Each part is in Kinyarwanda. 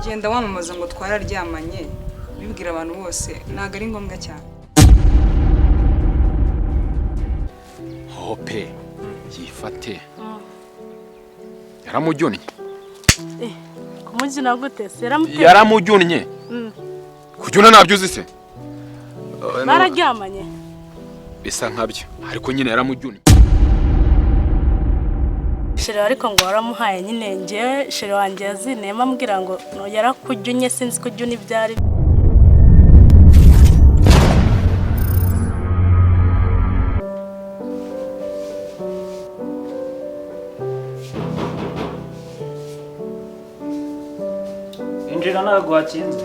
Genda wamamaza ngo twararyamanye bibwira abantu bose ntago ari ngombwa cyane. Hope yifate. Yaramujyonnye. Kumujyina gute se? Yaramujyonnye. Kujyona nabyo uzi se? Bararyamanye. Bisa nkabyo ariko nyine yaramujyonnye. Shere ariko ngo waramuhaye nyine nje shere wanje yazinema ambwira ngo no yarakujyunye sinzi kujyuna ibyari. Injira ntabwo wakinze.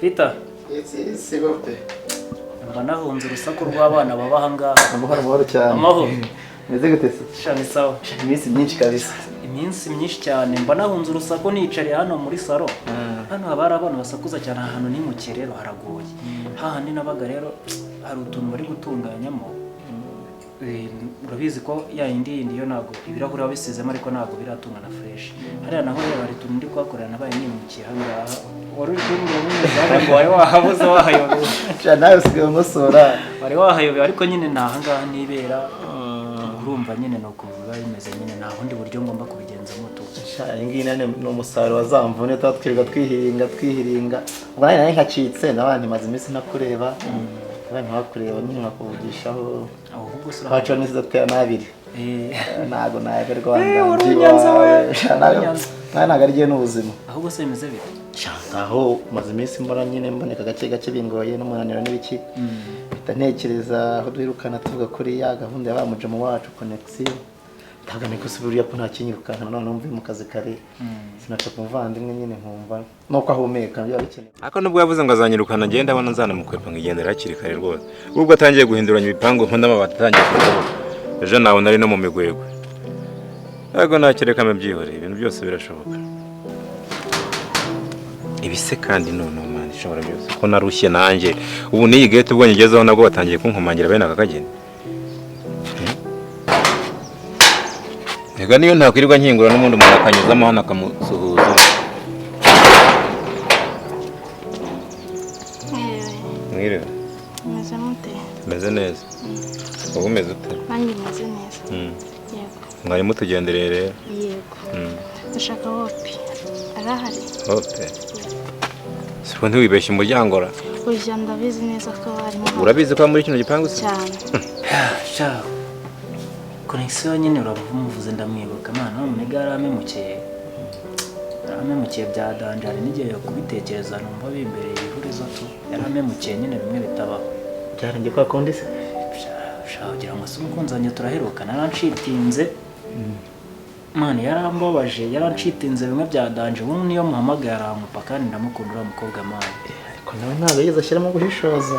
Peter. Yes, Hope. Mba nahunze urusaku rw'abana baba aha ngaha. Amahoro cyane. Amahoro. Meze gute se? Shani sawa. Iminsi myinshi kabisa. Iminsi myinshi cyane. Mba nahunze urusaku nicariye hano muri salo. Hano haba hari abantu basakuza cyane ahantu ni mu kirero haragoye. Hahandi nabaga rero hari utuntu bari gutunganyamo. Urabizi ko ya yindi yo nago ibirahuri babisizemo ariko nago biratungana fresh. Hariya naho rero hari utuntu ndi kwakorera nabaye nimukiye hangaha. Wari utuntu ngo wari wahabuze wahayobe. Nawe usigaye umusora. Wari wahayobe ariko nyine nahangaha nibera. Urumva nyine no kuvuga bimeze nyine nta bundi buryo ngomba kubigenza muto. Ingi nane no musaro wazamvune twatwirirwa twihiringa. Ubwo nari nkacitse nabandi maze iminsi nakureba. Abantu bakureba nyine nkakuvugishaho. Ahubwo sura. Haca neza twa nabiri. Nago naye Rwanda. Nago arigiye n'ubuzima. Ahubwo se bimeze bite? Aho maze iminsi mbona nyine mboneka gace bingoye n'umunaniro n'ibiki. Ntekereza aho duhirukana tuvuga kuri ya gahunda yabamuje mu wacu connection. Tagame gusubira ko nta kinyirukana none umve mu kazi kare. Sinaca kumuvandimwe nyine nkumva nuko ahumeka byo bikene. Ako nubwo yavuze ngo azanyirukana ngenda abona nzana mukwepa ngigendera hakiri kare rwose. Ubwo atangiye guhinduranya ibipango mpanda amabati atangiye kuvuga. Ejo nawe nari no mu migwego. Yego nakereka byihore ibintu byose birashoboka. Ibise kandi none man ishobora byose ko narushye nanjye ubu niyi gate ubwo ngezeho nabwo batangiye kunkomangira bene akageni. Ega niyo ntakwirirwa nkingura n'umundi umuntu akanyuzamo hano akamusuhuza. Mwire. Meze mute? Meze neza. Ubu meze ute? Nanjye meze neza. Yego. Mwari mutugenderere. Yego. Ndashaka Hope. Arahari? Hope. Sipo ntiwibeshye umuryango ra. Oya ndabizi neza ko harimo. Urabizi ko muri kino gipangu se? Cyane. Sha. Connection nyine uravuze ndamwibuka mana umega aramemukiye. Aramemukiye bya danjari n'igihe yo kubitekereza numva bimbereye ihurizo tu. Yaramemukiye nyine bimwe bitabaho. Byarangiye kwa kundi se? Sha ugira ngo sumukunzanye turaherukana naranshitinze. Mani yarambabaje yaranshitinze bimwe bya danje ubu niyo muhamagaye aramupa kandi ndamukundura umukobwa mani. Ariko nawe ntabwo yigeze ashyiramo guhishoza.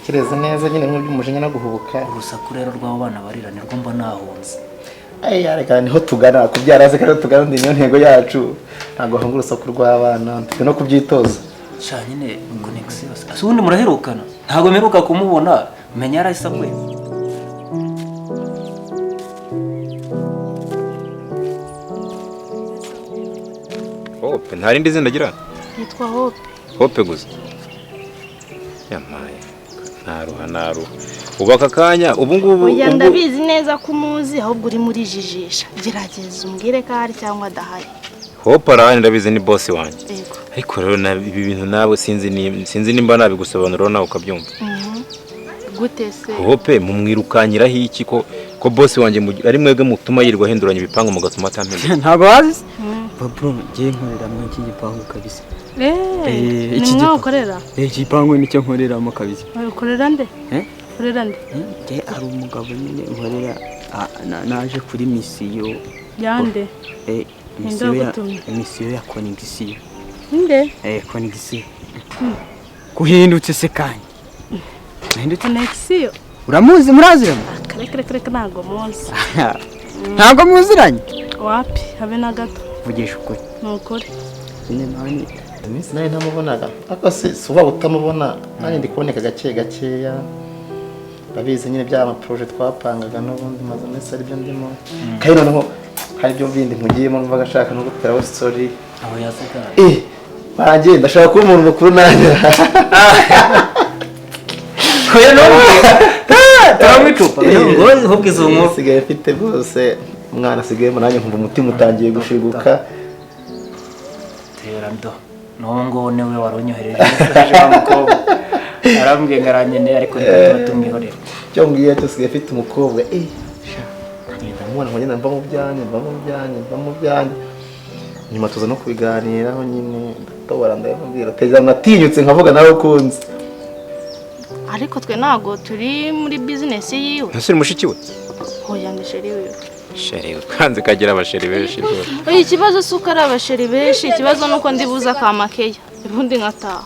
Kireze neza nyine nk'iby'umujinya no guhubuka. Urusaku rero rw'abo bana barira nirwo mba nahunze. Areka niho tugana kubyara se kandi tugana ndi niyo ntego yacu. Ntabwo hanga urusaku rw'abana twe no kubyitoza. Sha nyine connection. Asubundi muraherukana. Ntabwo meruka kumubona menya yarahise kwe. Hope ntari ndi zina gira. Yitwa Hope. Hope gusa. Yamaye. Naru. Ubaka kanya ubu ngubu. Oya ndabizi neza ko umuzi ahubwo uri muri jijisha. Gerageza umbwire ko ari cyangwa adahari. Hope arahari ndabizi ni boss wanjye. Yego. Ariko rero ibi bintu nawe sinzi nimba nabigusobanurira nawe ukabyumva. Gute se? Hope mumwirukanyiraho iki ko boss wanjye ari mwebwe mutuma yirirwa hinduranya ibipango mugatuma atampemba. Ntago wazi? Papa ngiye nkorera mu iki gipango kabisa. Iki gikorera? Iki gipango nicyo nkoreramo kabisa. Ukorera nde? Ukorera nde? Ari umugabo nyine nkorera naje kuri misiyo. Yande? Misiyo ya connection. Nde? Connection. Kuhindutse se kanya. Connection. Uramuzi muraziranye? Kare ntago muzi. Ntago muziranye? Wapi habe na gato. Vugisha ukuri. Nukuri. Nyine nani iminsi nayo ntamubonaga ariko si uba utamubona nanjye ndi kuboneka gake gakeya babizi nyine bya amaproje twapangaga n'ubundi maze iminsi aribyo ndimo kandi noneho hari ibyo bindi nkugiyemo numva gashaka no guteraho story aho yazaga bagiye ndashaka kuba umuntu mukuru nanjye koye no turawicupa ngo hubwiza umuntu sigaye mfite bose umwana asigayemo nanjye nkumva umutima utangiye gushiguka terando nongo newe waronyohereje umukobwa arambwiye ngaranyene ariko reka tumwihorera cyo ngiye cyo sigaye mfite umukobwa ndamubona nkagenda mva mu byanjye nyuma tuza no kubiganiraho nyine ndatobora ndababwira teza natinyutse nkavuga nawe ukunze ariko twe ntago turi muri business yiwe ntasi mushiki we hoya ndasheri we sheri kanze kagira abasheri benshi rwose oya ikibazo suko ari abasheri benshi ikibazo nuko ndibuza kamakeya ubundi nkataha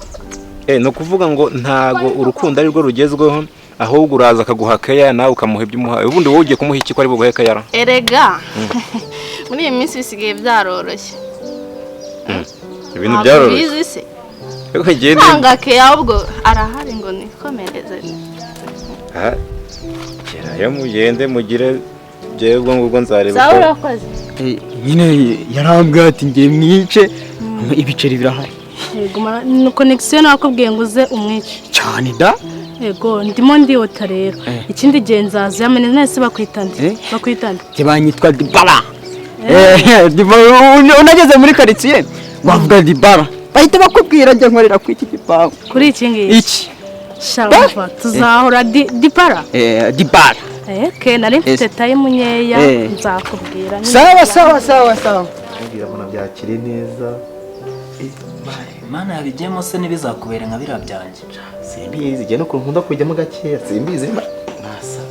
no kuvuga ngo ntago urukundo ari rwo rugezweho ahubwo uraza akaguha keya nawe ukamuha ibyo umuha ubundi wowe ugiye kumuha iki ko ari buguhe keya erega muri iyi minsi bisigaye byaroroshye ibintu byaroroshye se nanga keya ubwo arahari ngo nikomereze kera yo mugende mugire byebwo ngubwo nzareba sawa urakoze nyine yarambwiye ati ngiye mwice ibiceri birahari yego no connection nakubwiye ngo uze umwice cyane da yego ndimo ndiyota rero ikindi gihe nzaza yamene nese bakwitande tebanyitwa Dibara unageze muri quartier wavuga Dibara bahita bakubwira njye nkorera ku iki gipangu kuri iki ngiki iki shamba tuzahora Dibara Dibara ke nari mfite time nyeya nzakubwira sawa ngira mbona byakiri neza mana yabigiyemo se ntibizakubere nka biriya byanjye simbizi igihe no nkunda kujyamo gakeya simbizi nasa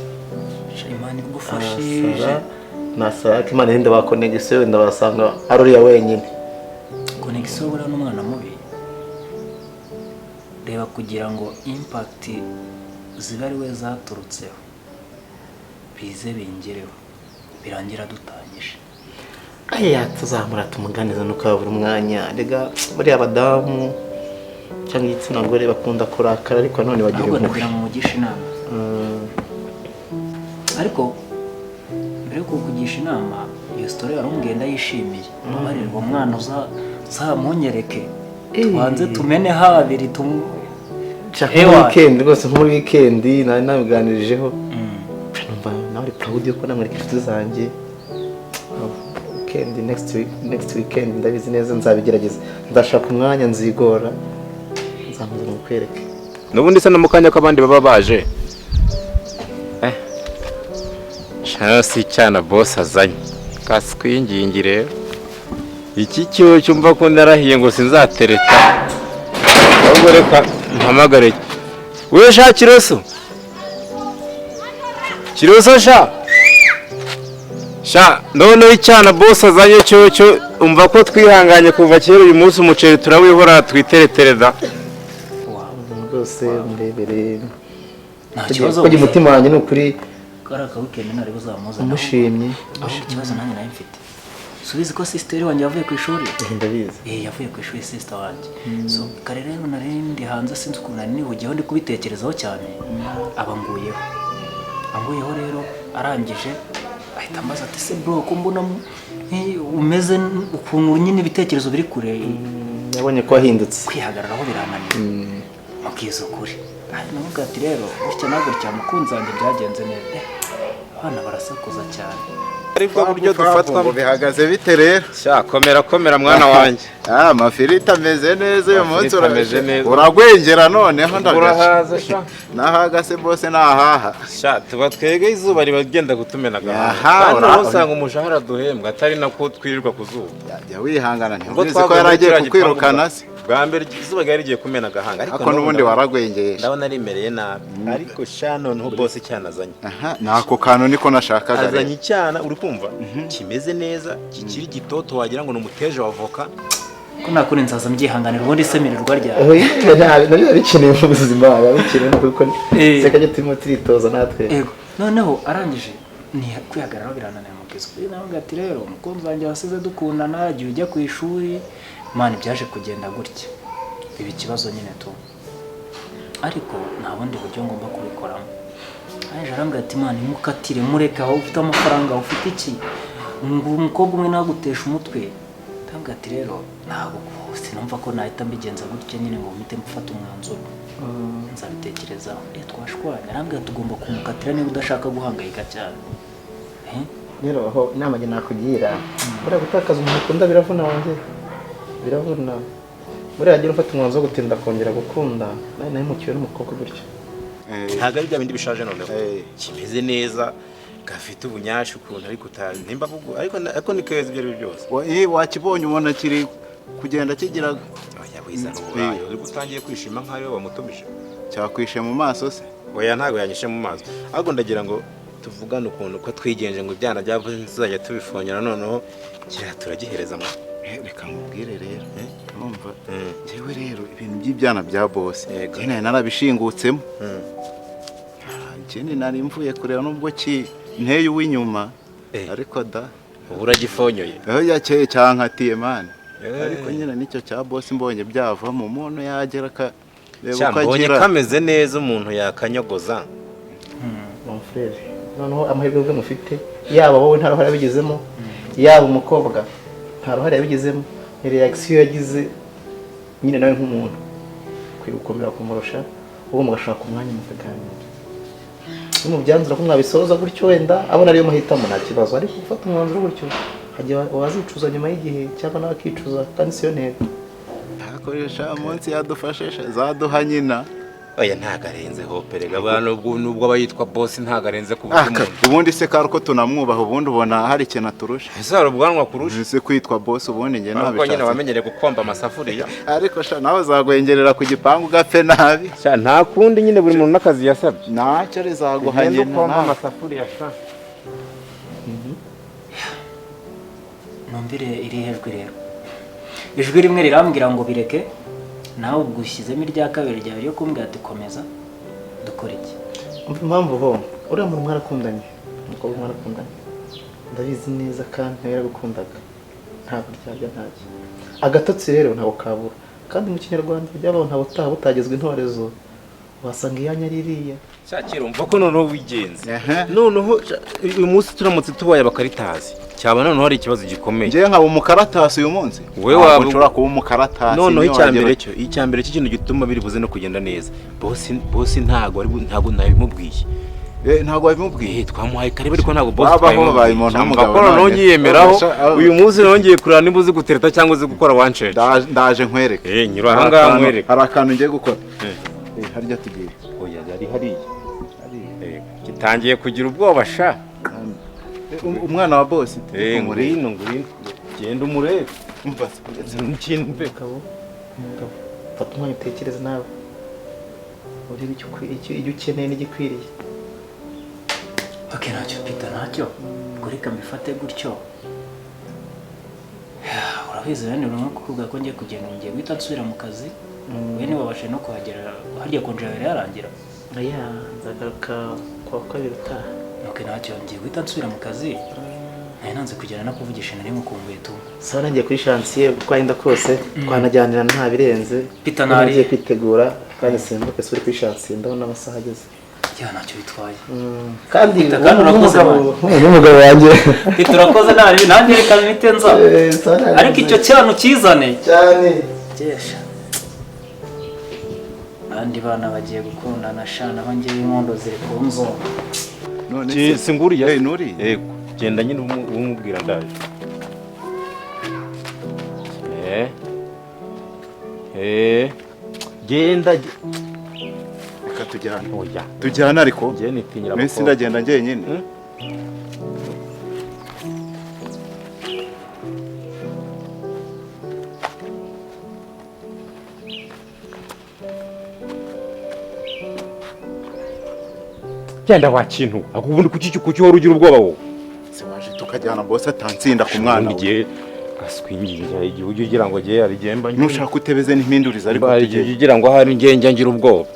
imana igufashije nasa imana yenda bakonegisiyo wenda basanga ari uriya wenyine konegisiyo buriya n'umwana mubi reba kugira ngo impact ziba ari we zaturutseho bize bingereho birangira dutangije aya tuzamura tumuganiza nuko buri mwanya rega muri abadamu cyangwa igitsina gore bakunda kurakara ariko none bagira impuhwe kugira ngo mugishe inama ariko mbere yo kukugisha inama iyo story yarambwiye ndayishimiye mubarirwa umwana uzamunyereke tubanze tumene habiri weekend rwose muri weekend nari nabiganirijeho numva nawe proud yo ko namwereka inshuti zanjye weekend next weekend ndabizi neza nzabigerageza ndashaka umwanya nzigora nzamuzana mukwereke nubundi se namukanya ko abandi baba baje chasi cyana boss azanye kaswingingi rero iki cyo cyumva ko ndarahiye ngo sinzatereta ahubwo reka mpamagare we sha Kiroso sha none icyana boss azanye cyo umva ko twihanganye kuva kera uyu munsi umuceri turawihora twiteretereza rwose ndebere nta kibazo ko umutima wanjye n'ukuri karaka weekend nari buzamuza umushimye ikibazo nanjye nayo mfite subizi ko sister wanjye yavuye ku ishuri ndabizi yavuye ku ishuri sister wanjye so kare rero narindi hanze sinzi ukuntu nari nihugiyeho ndi kubitekerezaho cyane anguyeho rero arangije ahita ambaza ati se bro ko mbona umeze ukuntu nyine ibitekerezo biri kure yabonye ko wahindutse kwihagararaho birananiye mubwiza ukuri navuga ati rero gutya na gutya mukunzi wanjye byagenze neza abana barasakuza cyane ariko buryo dufatwa bihagaze bite rero sha komera mwana wanjye amafirita ameze neza uyu munsi urameje neza uragwengera noneho urahaza sha nahaga se bose nahaha sha tuba twege izuba ribagenda gutumenaga kandi usanga umushahara duhembwa atari nako twirirwa ku zuba jya wihangana ntibizi ko yaragiye kukwirukana se bwa mbere izuba ryari rigiye kumena gahanga ariko n'ubundi waragwengeye ndabona rimereye nabi ariko sha noneho boss cyanazanye nako kantu niko nashakaga azanye icyana uri kumva kimeze neza kikiri gitoto wagira ngo numuteje wavoka ko nakuri nzaza mbyihanganira ubundi semererwa rya nabyo bikeneye mu buzima bikeneye kuko seka cyo turimo turitoza natwe yego noneho arangije ni kwihagararaho birananiye mu kizo navuga ati rero umukunzi wanjye wasize dukundana agiye ujya ku ishuri mani byaje kugenda gutya biba ikibazo nyine tu, ariko nta bundi buryo ngomba kubikoramo. Aje arambwira ati Imana imukatire mureke aho ufite amafaranga ufite iki ngo umukobwa umwe nagutesha umutwe. Ndambwira ati rero ntabwo sinumva ko nahita mbigenza gutya nyine ngo mpite mfata umwanzuro, nzabitekerezaho. Twashwanya arambwira tugomba kumukatira niba udashaka guhangayika cyane. Rero aho inama njye nakugira buriya gutakaza umuntu ukunda biravuna wanjye, biravuna. Buriya agira ufata umwanzuro wo gutinda kongera gukunda nawe mukiwe n'umukobwa gutyo. Ntabwo ari bya bindi bishaje noneho kimeze neza gafite ubunyashi ukuntu ariko nimba vuga ariko ni keza ibyo ari byose. Wakibonye ubona kiri kugenda kigira yabuiza n'uburayo uri gutangiye kwishima nkayo bamutumije. Cyakwishe mu maso se? Oya ntago yanyishe mu maso. Ahubwo ndagira ngo tuvugane ukuntu ko twigenje ngo ibyana byavuze ntizajya tubifonyera noneho kira turagihereza mu. Reka mubwire rero urumva jewe rero ibintu by'ibyana bya boss nyine narabishingutsemo. Ikindi nari mvuye kureba nubwo nteye uw'inyuma ariko da uragifonyoye. Yakeye cyankatiye man. Ariko nyine nicyo cya boss mbonye byava mu muntu yagera ka reba ko agira kameze neza umuntu yakanyogoza. Mon frère noneho amahirwe bwe mufite yaba wowe nta ruhare yabigezemo yaba umukobwa nta ruhare yabigezemo, reaction yagize nyine nawe nk'umuntu kwigukomera kumurusha uwo mugashaka umwanya mukaganira. Mu byanzura ko mwabisoza gutyo wenda abona ariyo mahitamo nta kibazo, ariko gufata umwanzuro gutyo hajya wazicuza nyuma y'igihe cyangwa nawe akicuza kandi siyo ntego. Akoresha umunsi yadufashesha zaduha nyina. Oya ntagarenze hoperega abantu nubwo abayitwa boss ntagarenze ku bumuntu. Ubundi se karuko tunamwubaha ubundi ubona hari ikintu aturusha. Ese hari ubwanwa kurusha? Se kwitwa boss ubundi nge nabishatse. Ariko nyine wamenyere gukomba amasafuriya. Ariko sha nawe zagwengerera ku gipangu gapfe nabi. Sha nta kundi nyine buri muntu nakazi yasabye. Ntacyo rizaguhanye gukomba amasafuriya sha. Numvire iri hejwe rero. Ijwi rimwe rirambwira ngo bireke, nawe ugushyizemo irya kabiri ryawe ryo kumbwira ati komeza dukora iki. Umva impamvu ho uriya muntu mwarakundanye, umukobwa mwarakundanye ndabizi neza kandi nawe yaragukundaga ntabwo ryajya ntacyo. Agatotsi rero ntabwo kabura kandi mu kinyarwanda by'abantu ntabwo utaha butagezwe intorezo wasanga iyanya ririya. Shakira umva ko noneho wigenze. Noneho uyu munsi turamutse tubaye abakaritazi cyaba noneho hari ikibazo gikomeye. Ngiye nkaba umukaratasi uyu munsi. Wewe waba ushobora kuba umukaratasi. Noneho icyambere cy'ikintu gituma biri buze no kugenda neza. Boss ntago nabimubwiye. Ntago wabimubwiye. Twamuhaye kare ariko ntago boss twamuhaye umuntu n'umugabo. None yiyemeraho uyu munsi nongeye kurana niba uzi gutereta cyangwa uzi gukora one shot. Ndaje nkwereke. Nyura hanga nkwereke. Hari akantu ngiye gukora. Harya tugiye. Oya yari hariya. Gitangiye kugira ubwoba sha. Umwana wa boss. Ngurino genda umurebe. Umva ikintu mbe Umugabo fata umwanya utekereza nawe urebe icyo ukeneye n'igikwiriye. Okay, ntacyo Peter, ntacyo reka mbifate gutyo. Urabizi rero nko kuvuga ko ngiye kugenda ngiye guhita nsubira mu kazi. We niwabashe no kuhagera harya konje yarangira. Aya nzagaruka kwa kabiri utaha. Okay, ntacyo ngiye guhita nsubira mu kazi. Nanze kugera no kuvugisha nari mukumbuye tu. Sawa nangiye kuri chantier twayinda kose twanajyanira nta birenze. Peter nari ngiye kwitegura kandi simbuke suri kuri chantier ndabona amasaha ageze. Ya ntacyo bitwaye. Kandi n'umugabo wanjye. Peter urakoze nari nanjye reka bitenza. Ariko icyo cyano kizane. Cyane. Jesha. Abandi bana bagiye gukundana shana aho ngiye inkondo ziri ku nzo. None singuriya nuri. Yego. Genda nyine umubwira ndaje. Genda reka tujyana. Oya. Tujyana ariko. Ngiye nitinyira abakobwa. Nese ndagenda njyenyine. Genda wakintu. Akubundi kuki wari ugira ubwoba wowe. Sibaje tukajyana boss atansinda ku mwana. Ngiye gaswingira igihe ugira ngo giye ari gemba. Nushaka utebeze n'impinduriza ariko ugira ngo hari ngiye ngira ubwoba.